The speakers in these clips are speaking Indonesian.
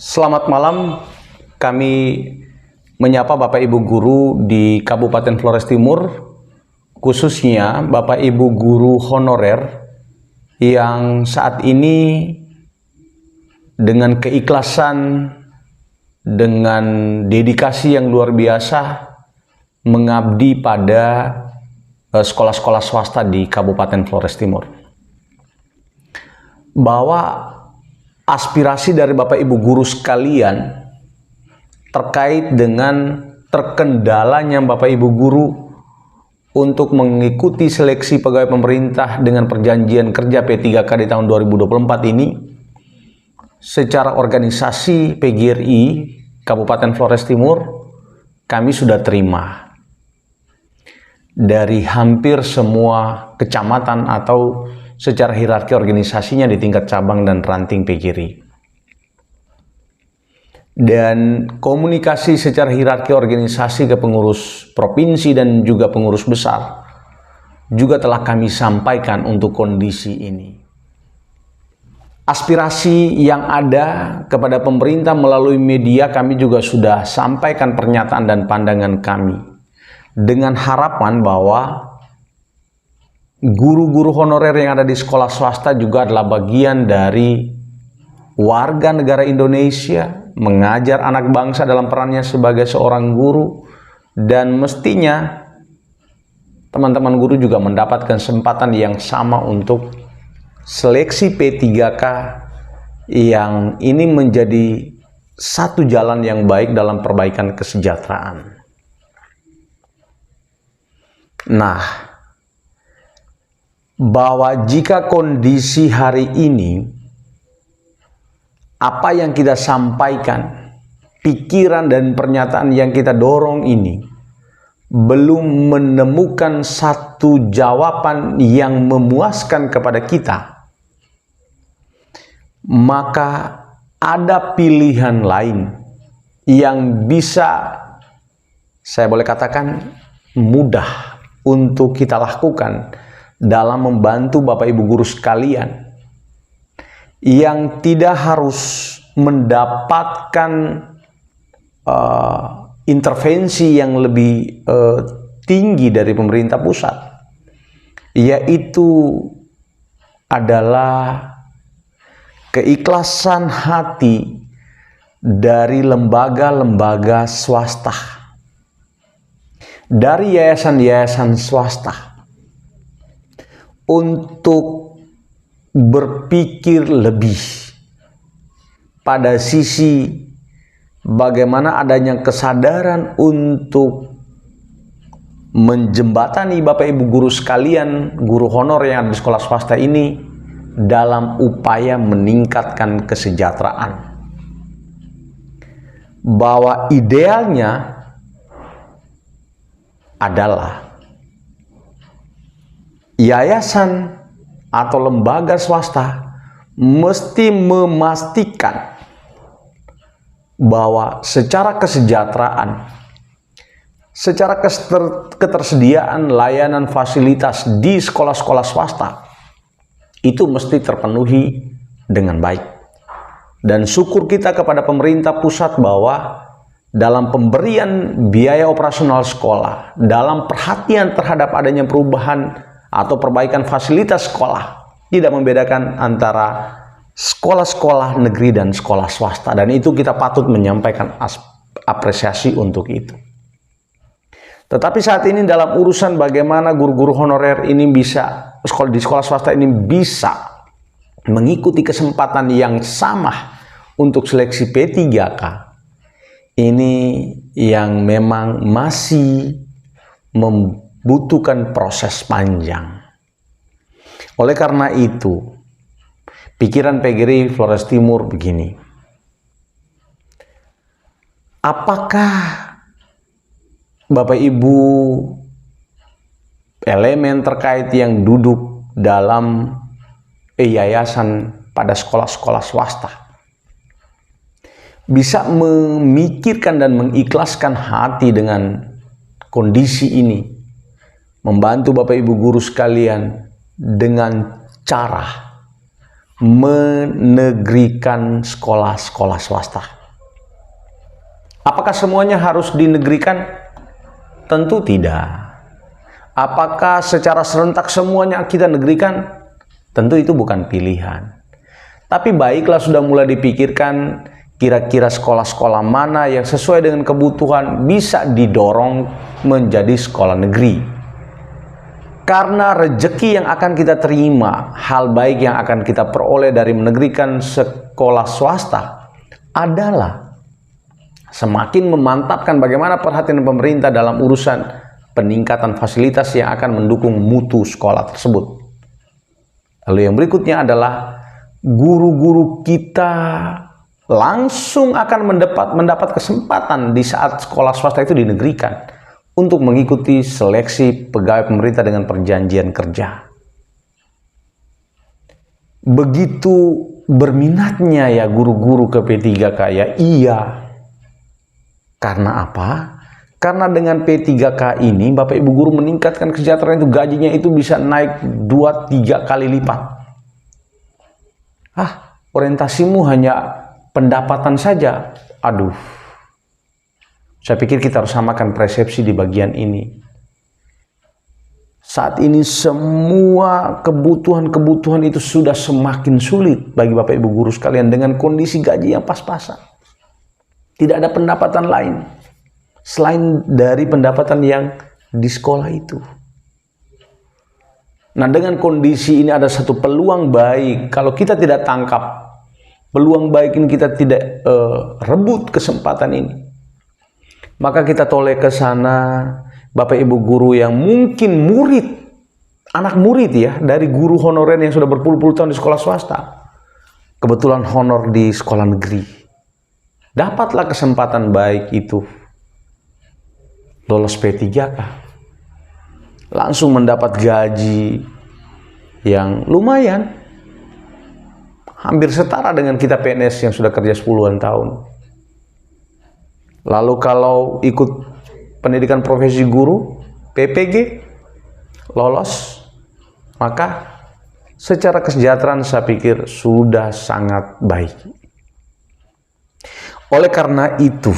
Selamat malam, kami menyapa Bapak Ibu Guru di Kabupaten Flores Timur, khususnya Bapak Ibu Guru honorer yang saat ini dengan keikhlasan, dengan dedikasi yang luar biasa mengabdi pada sekolah-sekolah swasta di Kabupaten Flores Timur. Bahwa aspirasi dari Bapak Ibu Guru sekalian terkait dengan terkendalanya Bapak Ibu Guru untuk mengikuti seleksi pegawai pemerintah dengan perjanjian kerja P3K di tahun 2024 ini, secara organisasi PGRI Kabupaten Flores Timur kami sudah terima dari hampir semua kecamatan atau secara hierarki organisasinya di tingkat cabang dan ranting PGRI. Dan komunikasi secara hierarki organisasi ke pengurus provinsi dan juga pengurus besar juga telah kami sampaikan untuk kondisi ini. Aspirasi yang ada kepada pemerintah melalui media kami juga sudah sampaikan pernyataan dan pandangan kami dengan harapan bahwa guru-guru honorer yang ada di sekolah swasta juga adalah bagian dari warga negara Indonesia, mengajar anak bangsa dalam perannya sebagai seorang guru, dan mestinya teman-teman guru juga mendapat kesempatan yang sama untuk seleksi P3K yang ini menjadi satu jalan yang baik dalam perbaikan kesejahteraan. Nah, bahwa jika kondisi hari ini, apa yang kita sampaikan, pikiran dan pernyataan yang kita dorong ini belum menemukan satu jawaban yang memuaskan kepada kita, maka ada pilihan lain yang bisa, saya boleh katakan, mudah untuk kita lakukan dalam membantu Bapak Ibu Guru sekalian yang tidak harus mendapatkan intervensi yang lebih tinggi dari pemerintah pusat, yaitu adalah keikhlasan hati dari lembaga-lembaga swasta, dari yayasan-yayasan swasta, untuk berpikir lebih pada sisi bagaimana adanya kesadaran untuk menjembatani Bapak Ibu Guru sekalian, guru honor yang ada di sekolah swasta ini dalam upaya meningkatkan kesejahteraan. Bahwa idealnya adalah yayasan atau lembaga swasta mesti memastikan bahwa secara kesejahteraan, secara ketersediaan layanan fasilitas di sekolah-sekolah swasta itu mesti terpenuhi dengan baik. Dan syukur kita kepada pemerintah pusat bahwa dalam pemberian biaya operasional sekolah, dalam perhatian terhadap adanya perubahan atau perbaikan fasilitas sekolah, tidak membedakan antara sekolah-sekolah negeri dan sekolah swasta, dan itu kita patut menyampaikan apresiasi untuk itu. Tetapi saat ini dalam urusan bagaimana guru-guru honorer ini bisa, di sekolah swasta ini bisa mengikuti kesempatan yang sama untuk seleksi P3K, ini yang memang masih membutuhkan proses panjang. Oleh karena itu, pikiran PGRI Flores Timur begini. Apakah Bapak Ibu elemen terkait yang duduk dalam yayasan pada sekolah-sekolah swasta bisa memikirkan dan mengikhlaskan hati dengan kondisi ini, membantu Bapak Ibu Guru sekalian dengan cara menegrikan sekolah-sekolah swasta. Apakah semuanya harus dinegrikan? Tentu tidak. Apakah secara serentak semuanya kita negrikan? Tentu itu bukan pilihan. Tapi baiklah sudah mulai dipikirkan kira-kira sekolah-sekolah mana yang sesuai dengan kebutuhan bisa didorong menjadi sekolah negeri. Karena rezeki yang akan kita terima, hal baik yang akan kita peroleh dari menegrikan sekolah swasta adalah semakin memantapkan bagaimana perhatian pemerintah dalam urusan peningkatan fasilitas yang akan mendukung mutu sekolah tersebut. Lalu yang berikutnya adalah guru-guru kita langsung akan mendapat kesempatan di saat sekolah swasta itu dinegrikan untuk mengikuti seleksi pegawai pemerintah dengan perjanjian kerja. Begitu berminatnya ya guru-guru ke P3K ya, iya. Karena apa? Karena dengan P3K ini Bapak Ibu guru meningkatkan kesejahteraan itu, gajinya itu bisa naik 2-3 kali lipat. Orientasimu hanya pendapatan saja. Aduh. Saya pikir kita harus samakan persepsi di bagian ini. Saat ini semua kebutuhan-kebutuhan itu sudah semakin sulit bagi Bapak Ibu guru sekalian dengan kondisi gaji yang pas-pasan. Tidak ada pendapatan lain selain dari pendapatan yang di sekolah itu. Nah, dengan kondisi ini ada satu peluang baik. Kalau kita tidak tangkap peluang baik ini, kita tidak rebut kesempatan ini, maka kita toleh ke sana, Bapak Ibu guru yang mungkin anak murid ya, dari guru honorer yang sudah berpuluh-puluh tahun di sekolah swasta, kebetulan honor di sekolah negeri. Dapatlah kesempatan baik itu, lolos P3K, langsung mendapat gaji yang lumayan, hampir setara dengan kita PNS yang sudah kerja 10-an tahun. Lalu kalau ikut pendidikan profesi guru, PPG, lolos, maka secara kesejahteraan saya pikir sudah sangat baik. Oleh karena itu,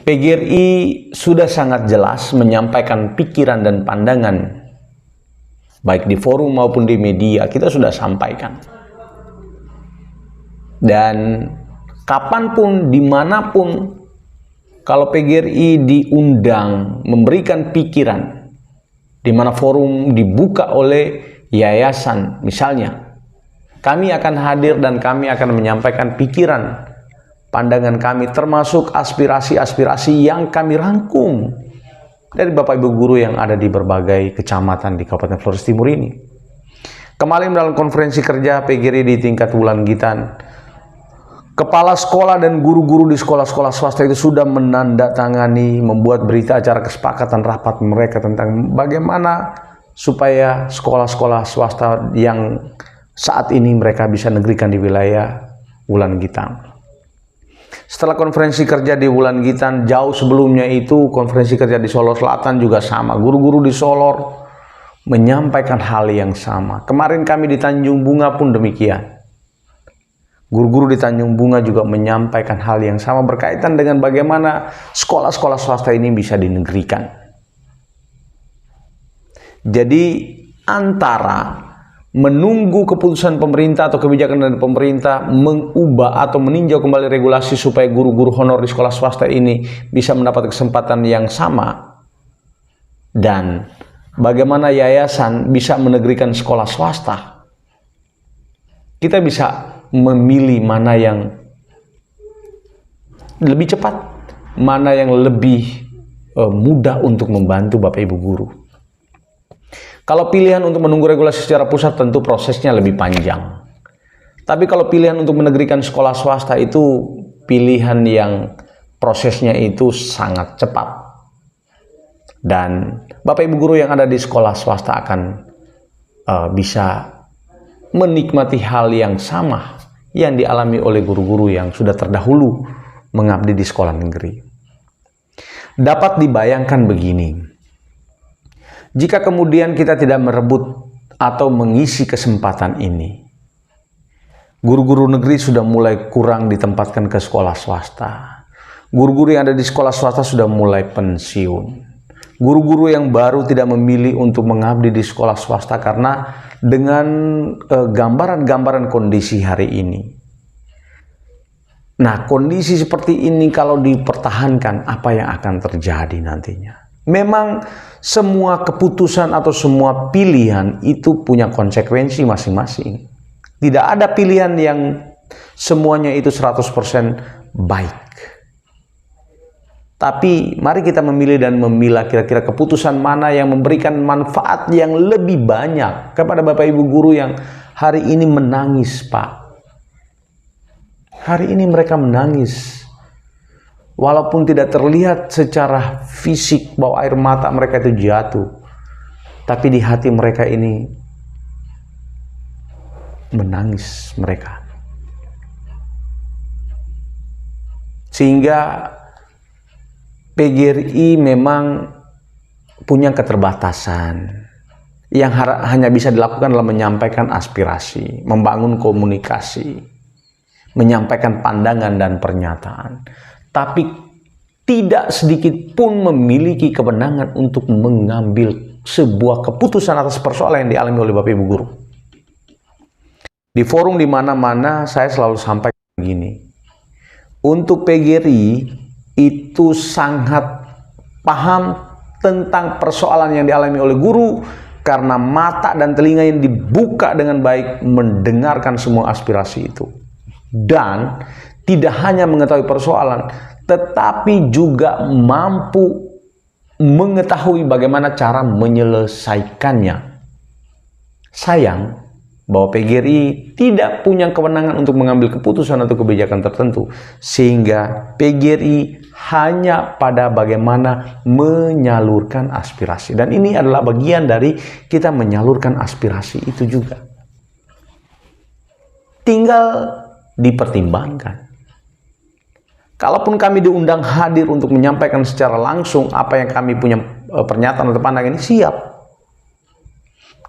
PGRI sudah sangat jelas menyampaikan pikiran dan pandangan, baik di forum maupun di media, kita sudah sampaikan. Dan kapanpun, dimanapun, kalau PGRI diundang memberikan pikiran, di mana forum dibuka oleh yayasan misalnya, kami akan hadir dan kami akan menyampaikan pikiran, pandangan kami, termasuk aspirasi-aspirasi yang kami rangkum dari Bapak Ibu guru yang ada di berbagai kecamatan di Kabupaten Flores Timur ini. Kemarin dalam konferensi kerja PGRI di tingkat Wulan Gitan, kepala sekolah dan guru-guru di sekolah-sekolah swasta itu sudah menandatangani, membuat berita acara kesepakatan rapat mereka tentang bagaimana supaya sekolah-sekolah swasta yang saat ini mereka bisa negerikan di wilayah Wulan Gitan. Setelah konferensi kerja di Wulan Gitan, jauh sebelumnya itu konferensi kerja di Solor Selatan juga sama. Guru-guru di Solor menyampaikan hal yang sama. Kemarin kami di Tanjung Bunga pun demikian. Guru-guru di Tanjung Bunga juga menyampaikan hal yang sama berkaitan dengan bagaimana sekolah-sekolah swasta ini bisa dinegrikan. Jadi antara menunggu keputusan pemerintah atau kebijakan dari pemerintah mengubah atau meninjau kembali regulasi supaya guru-guru honor di sekolah swasta ini bisa mendapat kesempatan yang sama, dan bagaimana yayasan bisa menegrikan sekolah swasta, kita bisa memilih mana yang lebih cepat, mana yang lebih mudah untuk membantu Bapak Ibu guru. Kalau pilihan untuk menunggu regulasi secara pusat, tentu prosesnya lebih panjang. Tapi kalau pilihan untuk menegrikan sekolah swasta itu pilihan yang prosesnya itu sangat cepat. Dan Bapak Ibu guru yang ada di sekolah swasta akan bisa menikmati hal yang sama yang dialami oleh guru-guru yang sudah terdahulu mengabdi di sekolah negeri. Dapat dibayangkan begini. Jika kemudian kita tidak merebut atau mengisi kesempatan ini. Guru-guru negeri sudah mulai kurang ditempatkan ke sekolah swasta. Guru-guru yang ada di sekolah swasta sudah mulai pensiun. Guru-guru yang baru tidak memilih untuk mengabdi di sekolah swasta karena dengan gambaran-gambaran kondisi hari ini. Nah, kondisi seperti ini kalau dipertahankan, apa yang akan terjadi nantinya? Memang semua keputusan atau semua pilihan itu punya konsekuensi masing-masing. Tidak ada pilihan yang semuanya itu 100% baik. Tapi mari kita memilih dan memilah kira-kira keputusan mana yang memberikan manfaat yang lebih banyak kepada Bapak Ibu guru yang hari ini menangis, Pak. Hari ini mereka menangis. Walaupun tidak terlihat secara fisik bahwa air mata mereka itu jatuh. Tapi di hati mereka ini menangis mereka. Sehingga PGRI memang punya keterbatasan. Yang hanya bisa dilakukan adalah menyampaikan aspirasi, membangun komunikasi, menyampaikan pandangan dan pernyataan. Tapi tidak sedikit pun memiliki kewenangan untuk mengambil sebuah keputusan atas persoalan yang dialami oleh Bapak Ibu guru. Di forum di mana-mana saya selalu sampaikan begini. Untuk PGRI itu sangat paham tentang persoalan yang dialami oleh guru karena mata dan telinga yang dibuka dengan baik mendengarkan semua aspirasi itu. Dan tidak hanya mengetahui persoalan, tetapi juga mampu mengetahui bagaimana cara menyelesaikannya. Sayang bahwa PGRI tidak punya kewenangan untuk mengambil keputusan atau kebijakan tertentu, sehingga PGRI hanya pada bagaimana menyalurkan aspirasi. Dan ini adalah bagian dari kita menyalurkan aspirasi itu juga. Tinggal dipertimbangkan. Kalaupun kami diundang hadir untuk menyampaikan secara langsung apa yang kami punya pernyataan atau pandangan ini, siap.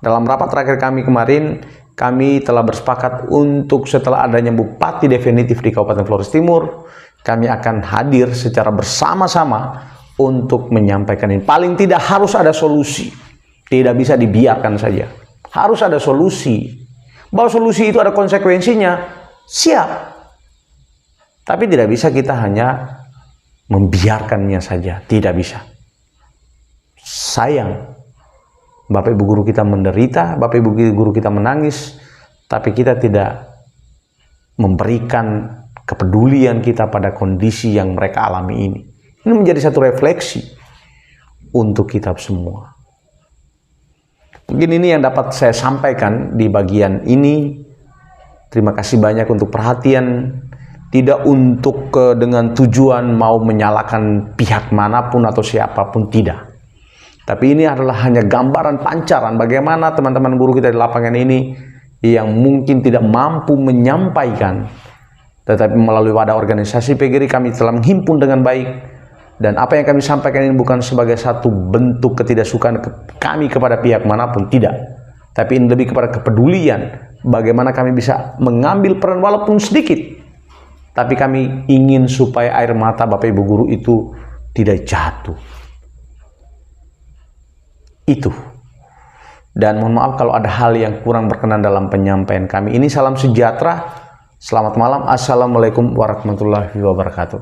Dalam rapat terakhir kami kemarin, kami telah bersepakat untuk setelah adanya bupati definitif di Kabupaten Flores Timur, kami akan hadir secara bersama-sama untuk menyampaikan ini. Paling tidak harus ada solusi. Tidak bisa dibiarkan saja. Harus ada solusi. Bahwa solusi itu ada konsekuensinya, siap. Tapi tidak bisa kita hanya membiarkannya saja. Tidak bisa. Sayang. Bapak Ibu guru kita menderita, Bapak Ibu guru kita menangis, tapi kita tidak memberikan kepedulian kita pada kondisi yang mereka alami ini. Ini menjadi satu refleksi untuk kita semua. Mungkin ini yang dapat saya sampaikan di bagian ini. Terima kasih banyak untuk perhatian. Tidak untuk dengan tujuan mau menyalahkan pihak manapun atau siapapun, tidak. Tapi ini adalah hanya gambaran pancaran bagaimana teman-teman guru kita di lapangan ini yang mungkin tidak mampu menyampaikan. Tetapi melalui wadah organisasi PGRI kami telah menghimpun dengan baik. Dan apa yang kami sampaikan ini bukan sebagai satu bentuk ketidaksukaan kami kepada pihak manapun, tidak. Tapi ini lebih kepada kepedulian. Bagaimana kami bisa mengambil peran walaupun sedikit. Tapi kami ingin supaya air mata Bapak Ibu guru itu tidak jatuh. Itu. Dan mohon maaf kalau ada hal yang kurang berkenan dalam penyampaian kami. Ini salam sejahtera. Selamat malam. Assalamualaikum warahmatullahi wabarakatuh.